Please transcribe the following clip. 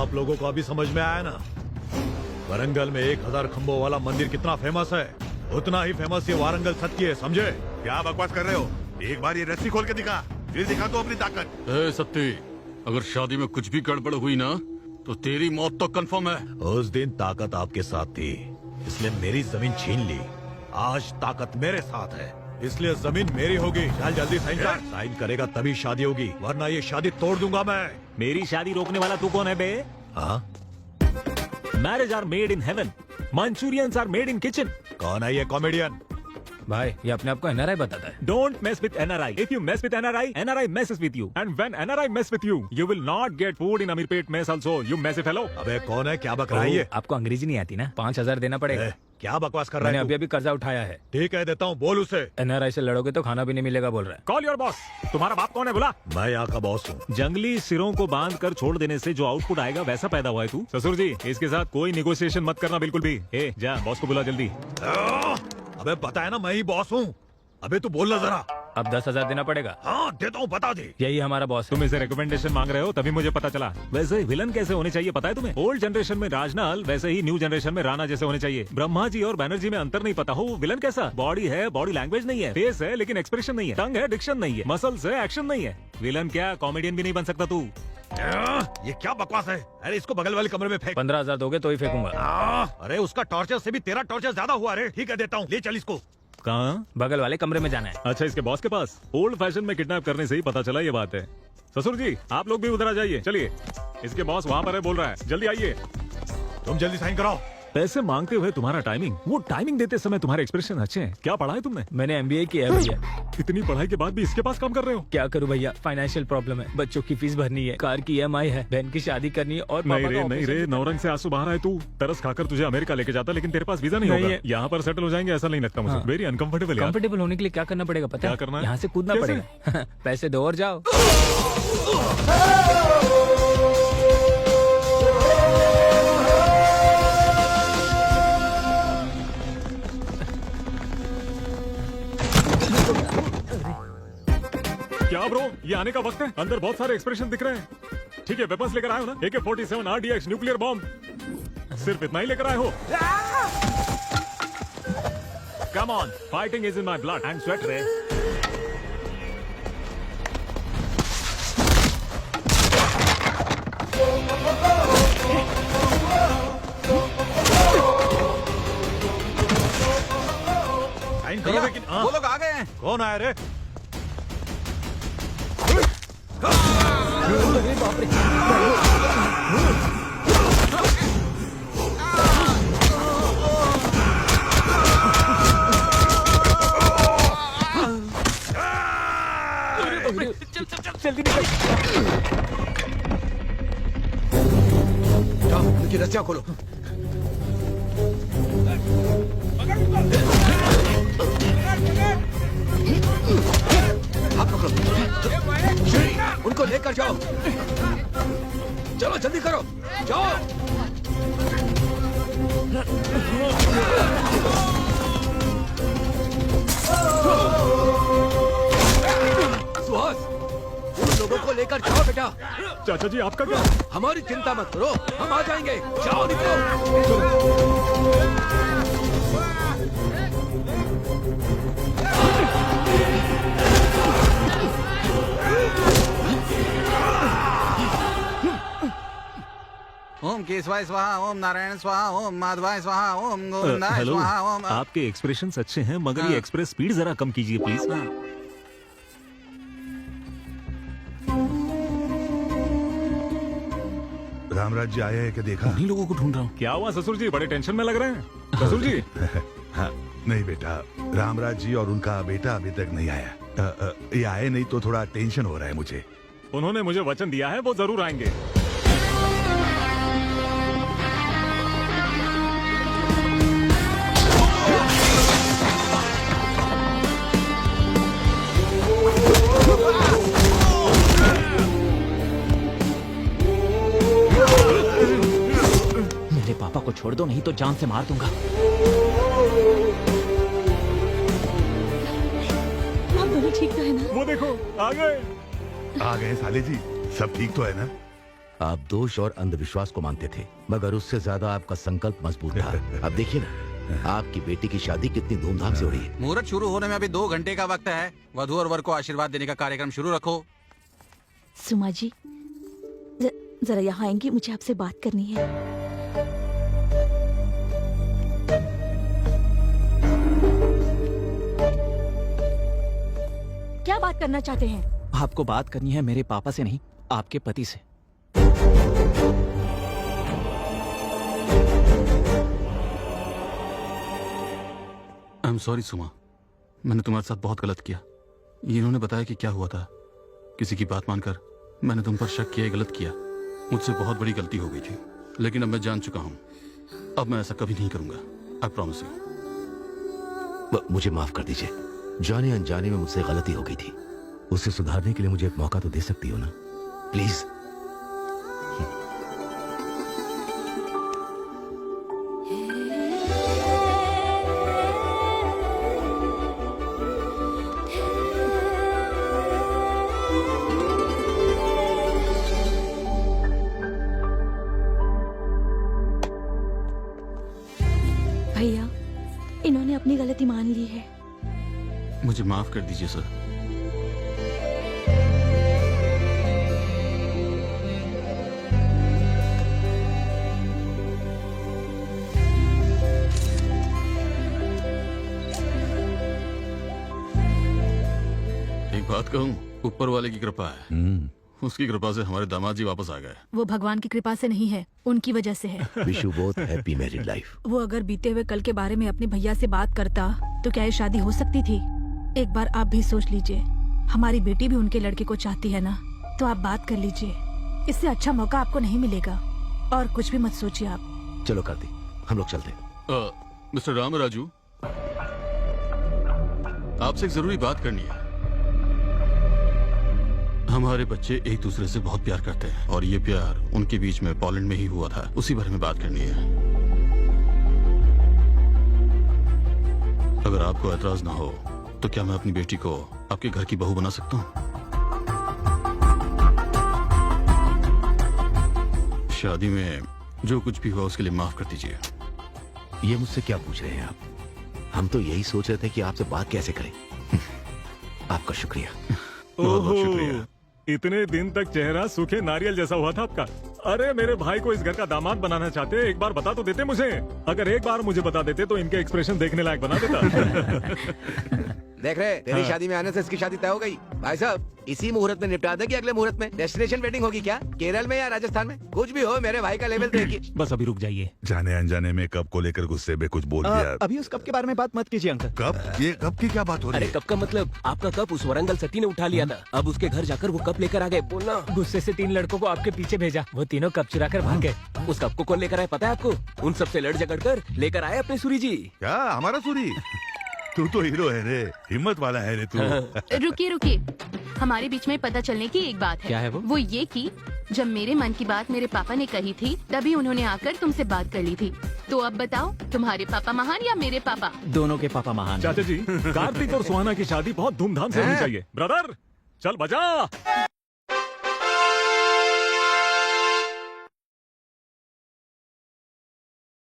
आप लोगों को अभी समझ में आया ना? वारंगल में 1000 खंभों वाला मंदिर कितना फेमस है, उतना ही फेमस ये वारंगल सत्य है, समझे? क्या बकवास कर रहे हो? एक बार ये रस्सी खोल के दिखा, फिर दिखा तो अपनी ताकत। ए सत्ती, अगर शादी में कुछ भी गड़बड़ हुई ना तो तेरी मौत तो कंफर्म है। उस दिन ताकत आपके साथ थी, इसलिए मेरी जमीन छीन ली। आज ताकत मेरे साथ है, इसलिए जमीन मेरी होगी। चल जल्दी साइन कर। साइन करेगा तभी शादी होगी, वरना ये शादी तोड़ दूंगा मैं। मेरी शादी रोकने वाला तू कौन है बे? हाँ? Marriage are made in heaven, Manchurians are made in kitchen. कौन है ये कॉमेडियन? भाई ये अपने आप को एनआरआई बताता है। Don't mess with NRI. If you mess with NRI, NRI messes with you. And when NRI mess with you, you will not get food in Amirpet mess also. You messy fellow. अबे कौन है, क्या बक रहा है ये? आपको अंग्रेजी नहीं आती ना? 5000 देना पड़ेगा। क्या बकवास कर रहा मैंने है अभी तू? अभी कर्जा उठाया है। ठीक है, देता हूँ, बोल उसे। एनआरआई से लड़ोगे तो खाना भी नहीं मिलेगा बोल रहा है। Call your boss. तुम्हारा बाप कौन है बोला? मैं यहाँ का बॉस हूँ। जंगली सिरों को बांध कर छोड़ देने से जो आउटपुट आएगा वैसा पैदा हुआ है तू। ससुर जी, इसके साथ कोई निगोशिएशन मत करना बिल्कुल भी। ए, जा बॉस को बुला जल्दी। अबे पता है ना, मैं ही बॉस हूँ। अबे तू बोलना जरा। अब 10,000 देना पड़ेगा। हाँ देता हूँ, बता दे। यही हमारा बॉस है। तुम इसे रिकमेंडेशन मांग रहे हो तभी मुझे पता चला। वैसे विलन कैसे होने चाहिए पता है तुम्हें? ओल्ड जनरेशन में राजनाल, वैसे ही न्यू जनरेशन में राणा जैसे होने चाहिए। ब्रह्मा जी और बैनर्जी में अंतर नहीं पता हो, वो विलन कैसा? बॉडी है, बॉडी लैंग्वेज नहीं है, फेस है लेकिन एक्सप्रेशन नहीं है, टंग है, डिक्शन नहीं है, मसल्स है, एक्शन नहीं है। विलन क्या, कॉमेडियन भी नहीं बन सकता तू। ये क्या बकवास है? अरे इसको बगल वाले कमरे में फेंक। 15,000 दोगे तो ही फेंकूंगा। अरे उसका टॉर्चर से भी तेरा टॉर्चर ज्यादा हुआ रे। ठीक है, देता हूँ, ले चल इसको। कहाँ? बगल वाले कमरे में जाना है। अच्छा, इसके बॉस के पास। ओल्ड फैशन में किडनैप करने से ही पता चला ये बात है। ससुर जी, आप लोग भी उधर आ जाइए। चलिए, इसके बॉस वहाँ पर है, बोल रहा है, जल्दी आइए। तुम जल्दी साइन कराओ। पैसे मांगते हुए तुम्हारा टाइमिंग, वो टाइमिंग देते समय तुम्हारे एक्सप्रेशन अच्छे हैं। क्या पढ़ा है तुमने? मैंने एमबीए किया है भैया। इतनी पढ़ाई के बाद भी इसके पास काम कर रहे हो? क्या करूं भैया, फाइनेंशियल प्रॉब्लम है, बच्चों की फीस भरनी है, कार की ईएमआई है, बहन की शादी करनी है और नहीं पापा रे, का नहीं ऑपरेशन रे, नौरंग से आंसू बाहर आए तू। तरस खाकर तुझे अमेरिका लेके जाता, लेकिन तेरे पास वीजा नहीं नहीं होगा। है। यहाँ पर सेटल हो जाएंगे ऐसा नहीं लगता मुझे। हाँ। वेरी अनकंफर्टेबल यार। कंफर्टेबल होने के लिए क्या करना पड़ेगा पता क्या है? करना है? यहाँ से कूदना कैसे? पड़ेगा। पैसे दो और जाओ। क्या ब्रो, ये आने का वक्त है? अंदर बहुत सारे एक्सप्रेशन दिख रहे हैं। ठीक है, वेपन्स लेकर आए हो ना? AK-47 RDX न्यूक्लियर बॉम्ब, सिर्फ इतना ही लेकर आए हो? Come on, fighting is in my blood and sweat ray. Sign करो लेकिन। हाँ। वो लोग आ गए हैं। कौन आया रे? जल्दी निकल। जाओ, उनकी रस्सियाँ खोलो। हाथ पकड़ो। उनको लेकर जाओ। चलो जल्दी करो, जाओ। सुहास, उन लोगों को लेकर जाओ बेटा। चाचा जी, आपका क्या? हमारी चिंता मत करो, हम आ जाएंगे। जाओ, निकलो। ओम केशवाय स्वाहा, ओम नारायण स्वाहा, ओम माधवाय स्वाहा, ओम गोविंदाय हेलो, स्वाहा, ओम। आपके एक्सप्रेशंस अच्छे हैं मगर हाँ। ये एक्सप्रेस स्पीड जरा कम कीजिए प्लीज। रामराज जी आए हैं कि देखा? उन्हीं लोगों को ढूंढ रहा हूँ। क्या हुआ ससुर जी, बड़े टेंशन में लग रहे हैं? ससुर जी, हाँ, नहीं बेटा, रामराज जी और उनका बेटा अभी तक नहीं आया। ये आए नहीं तो थोड़ा टेंशन हो रहा है मुझे। उन्होंने मुझे वचन दिया है वो जरूर आएंगे। मेरे पापा को छोड़ दो, नहीं तो जान से मार दूंगा। आप दोनों ठीक तो है ना? वो देखो, आ गए। आ गए साले जी, सब ठीक तो है ना? आप दोष और अंधविश्वास को मानते थे, मगर उससे ज्यादा आपका संकल्प मजबूत था। अब देखिए ना, आपकी बेटी की शादी कितनी धूमधाम से हो रही है। मुहूर्त शुरू होने में अभी 2 घंटे का वक्त है। वधू और वर को आशीर्वाद देने का कार्यक्रम शुरू रखो। सुमा जी, जरा यहाँ आएंगी, मुझे आपसे बात करनी है। क्या बात करना चाहते हैं? आपको बात करनी है मेरे पापा से नहीं, आपके पति से। आई एम सॉरी सुमा, मैंने तुम्हारे साथ बहुत गलत किया। इन्होंने बताया कि क्या हुआ था, किसी की बात मानकर मैंने तुम पर शक किया, गलत किया। मुझसे बहुत बड़ी गलती हो गई थी, लेकिन अब मैं जान चुका हूँ। अब मैं ऐसा कभी नहीं करूंगा। I promise you. मुझे माफ कर दीजिए, जाने अनजाने में मुझसे गलती हो गई थी। उसे सुधारने के लिए मुझे एक मौका तो दे सकती हो ना, प्लीज। भैया, इन्होंने अपनी गलती मान ली है। मुझे माफ कर दीजिए सर। एक बात कहूँ, ऊपर वाले की कृपा है। उसकी कृपा से हमारे दामाद जी वापस आ गए। वो भगवान की कृपा से नहीं है, उनकी वजह से है। Wish you both happy married life. वो अगर बीते हुए कल के बारे में अपने भैया से बात करता तो क्या ये शादी हो सकती थी? एक बार आप भी सोच लीजिए, हमारी बेटी भी उनके लड़के को चाहती है ना, तो आप बात कर लीजिए। इससे अच्छा मौका आपको नहीं मिलेगा। और कुछ भी मत सोचिए आप। चलो कर दी, हम लोग चलते। मिस्टर राम राजू, आपसे एक जरूरी बात करनी है। हमारे बच्चे एक दूसरे से बहुत प्यार करते हैं और ये प्यार उनके बीच में पोलैंड में ही हुआ था। उसी बारे में बात करनी है। अगर आपको एतराज ना हो तो क्या मैं अपनी बेटी को आपके घर की बहू बना सकता हूँ? शादी में जो कुछ भी हुआ उसके लिए माफ कर दीजिए। ये मुझसे क्या पूछ रहे हैं आप? हम तो यही सोच रहे थे कि आपसे बात कैसे करें। आपका शुक्रिया। बहुत बहुत शुक्रिया। इतने दिन तक चेहरा सूखे नारियल जैसा हुआ था आपका। अरे मेरे भाई को इस घर का दामाद बनाना चाहते, एक बार बता तो देते मुझे। अगर एक बार मुझे बता देते तो इनके एक्सप्रेशन देखने लायक बना देता। देख रहे, तेरी शादी में आने से इसकी शादी तय हो गई। भाई साहब, इसी मुहूर्त में निपटा दे कि अगले मुहूर्त में? डेस्टिनेशन वेडिंग होगी क्या, केरल में या राजस्थान में? कुछ भी हो, मेरे भाई का लेवल देखिए। बस अभी रुक जाइए। जाने अनजाने में कप को लेकर गुस्से में कुछ बोल दिया। अभी उस कप के बारे में बात मत कीजिए अंकल। कप? ये कप की क्या बात हो रही अरे है? कप का मतलब आपका कप उस वरंगल सती ने उठा लिया था। अब उसके घर जाकर वो कप लेकर आ गए। बोलना गुस्से से 3 लड़कों को आपके पीछे भेजा, वो तीनों कप चुरा कर भाग गए। उस कप को कौन लेकर आया पता है आपको? उन सबसे लड़ झगड़ कर लेकर आए अपने सूरी जी। क्या हमारा सूरी? तू तो हीरो है रे, हिम्मत वाला है रे तू। रुकिए रुकिए, हमारे बीच में पता चलने की एक बात है। क्या है वो? ये कि जब मेरे मन की बात मेरे पापा ने कही थी, तभी उन्होंने आकर तुमसे बात कर ली थी। तो अब बताओ, तुम्हारे पापा महान या मेरे पापा? दोनों के पापा महान। चाचा जी, कार्तिक और सुहाना की शादी बहुत धूमधाम से होनी चाहिए। ब्रदर, चल बजा।